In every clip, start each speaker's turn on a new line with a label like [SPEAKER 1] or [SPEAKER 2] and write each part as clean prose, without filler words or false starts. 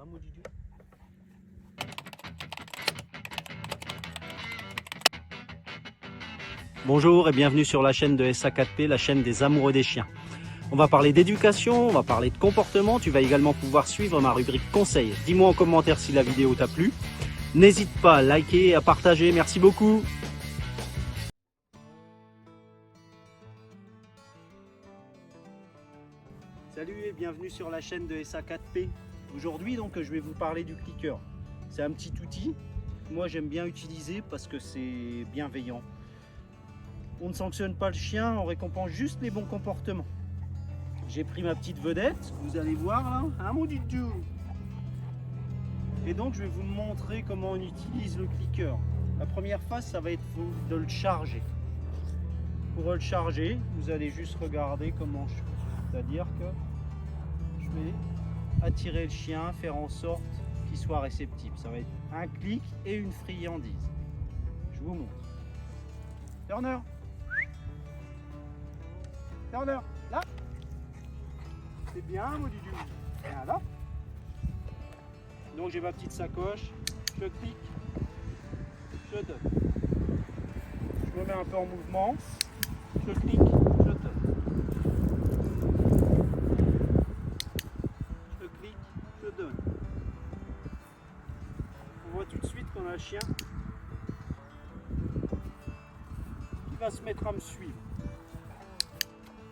[SPEAKER 1] va, mon Dudu? Bonjour et bienvenue sur la chaîne de SA4P, la chaîne des amoureux des chiens. On va parler d'éducation, on va parler de comportement. Tu vas également pouvoir suivre ma rubrique conseils. Dis-moi en commentaire si la vidéo t'a plu. N'hésite pas à liker et à partager. Merci beaucoup. Salut et bienvenue sur la chaîne de SA4P. Aujourd'hui donc je vais vous parler du clicker. C'est un petit outil que moi j'aime bien utiliser parce que c'est bienveillant. On ne sanctionne pas le chien, on récompense juste les bons comportements. J'ai pris ma petite vedette, vous allez voir là, hein mon Dudu. Et donc je vais vous montrer comment on utilise le clicker. La première phase, ça va être de le charger. Pour le charger, vous allez juste regarder comment je fais. C'est-à-dire que je vais attirer le chien, faire en sorte qu'il soit réceptif. Ça va être un clic et une friandise. Je vous montre. Turner. Turner, là. C'est bien, mon Dudu. Viens là. Donc j'ai ma petite sacoche. Je clique. Je donne. Je me mets un peu en mouvement. Je clique. Je donne. Je clique. Je donne. On voit tout de suite qu'on a le chien qui va se mettre à me suivre.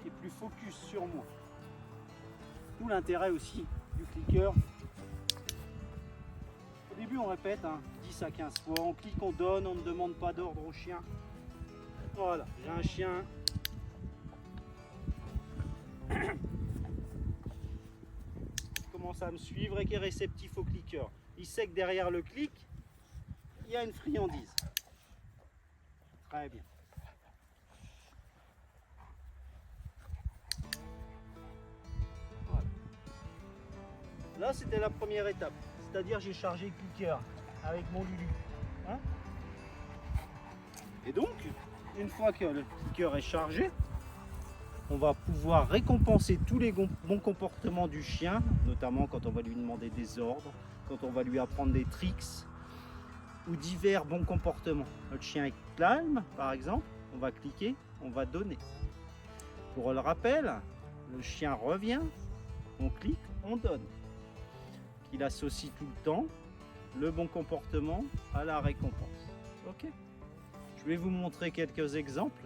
[SPEAKER 1] Qui est plus focus sur moi. Tout l'intérêt aussi du clicker. Au début on répète 10 à 15 fois, on clique, on donne, on ne demande pas d'ordre au chien. Voilà, j'ai un chien qui commence à me suivre et qui est réceptif au clicker. Il sait que derrière le clic, il y a une friandise. Très bien. Là, c'était la première étape, c'est-à-dire j'ai chargé le clicker avec mon Lulu. Hein, et donc, une fois que le clicker est chargé, on va pouvoir récompenser tous les bons comportements du chien, notamment quand on va lui demander des ordres, quand on va lui apprendre des tricks ou divers bons comportements. Notre chien est calme, par exemple, on va cliquer, on va donner. Pour le rappel, le chien revient, on clique, on donne. Il associe tout le temps le bon comportement à la récompense. Ok. Je vais vous montrer quelques exemples.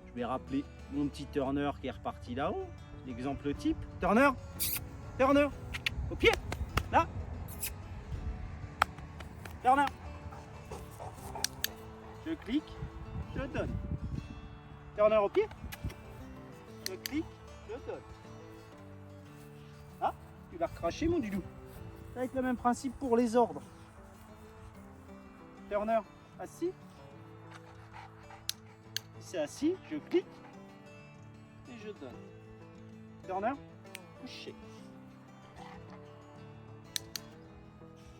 [SPEAKER 1] Je vais rappeler mon petit Turner qui est reparti là-haut. L'exemple type. Turner, Turner, au pied, là. Turner. Je clique, je donne. Turner au pied. Je clique, je donne. Là. Tu vas recracher mon Dudou. Ça va être le même principe pour les ordres. Turner, assis. C'est assis, je clique et je donne. Turner, couché.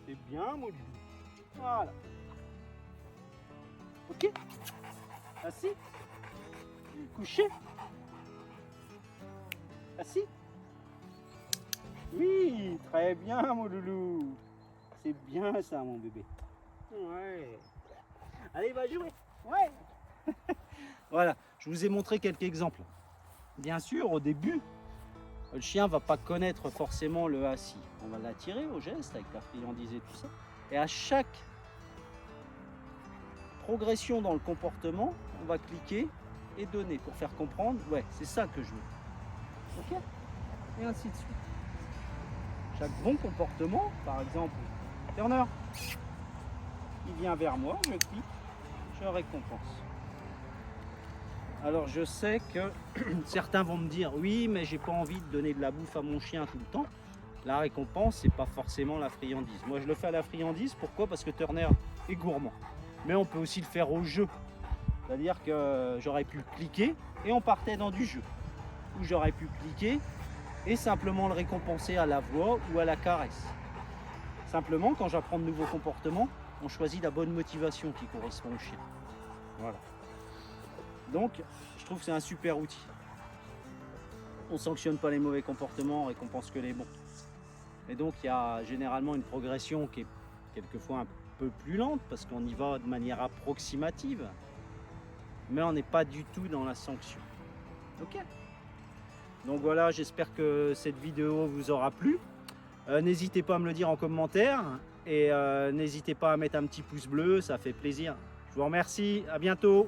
[SPEAKER 1] C'est bien mon Dudou. Voilà. Ok. Assis. Couché. Assis. Oui, très bien mon loulou. C'est bien ça mon bébé. Ouais. Allez, va jouer. Ouais. Voilà, je vous ai montré quelques exemples. Bien sûr, au début, le chien ne va pas connaître forcément le assis. On va l'attirer au geste avec la friandise et tout ça. Et à chaque progression dans le comportement, on va cliquer et donner pour faire comprendre, ouais, c'est ça que je veux. Ok. Et ainsi de suite. Chaque bon comportement, par exemple, Turner, il vient vers moi, je clique, je récompense. Alors je sais que certains vont me dire, oui, mais j'ai pas envie de donner de la bouffe à mon chien tout le temps. La récompense, c'est pas forcément la friandise. Moi, je le fais à la friandise, pourquoi? Parce que Turner est gourmand. Mais on peut aussi le faire au jeu. C'est-à-dire que j'aurais pu cliquer et on partait dans du jeu. Ou j'aurais pu cliquer et simplement le récompenser à la voix ou à la caresse. Simplement, quand j'apprends de nouveaux comportements, on choisit la bonne motivation qui correspond au chien. Voilà. Donc, je trouve que c'est un super outil. On ne sanctionne pas les mauvais comportements, on récompense que les bons. Et donc il y a généralement une progression qui est quelquefois un peu plus lente parce qu'on y va de manière approximative, mais on n'est pas du tout dans la sanction. Ok. Donc voilà, j'espère que cette vidéo vous aura plu. N'hésitez pas à me le dire en commentaire et n'hésitez pas à mettre un petit pouce bleu, ça fait plaisir. Je vous remercie, à bientôt.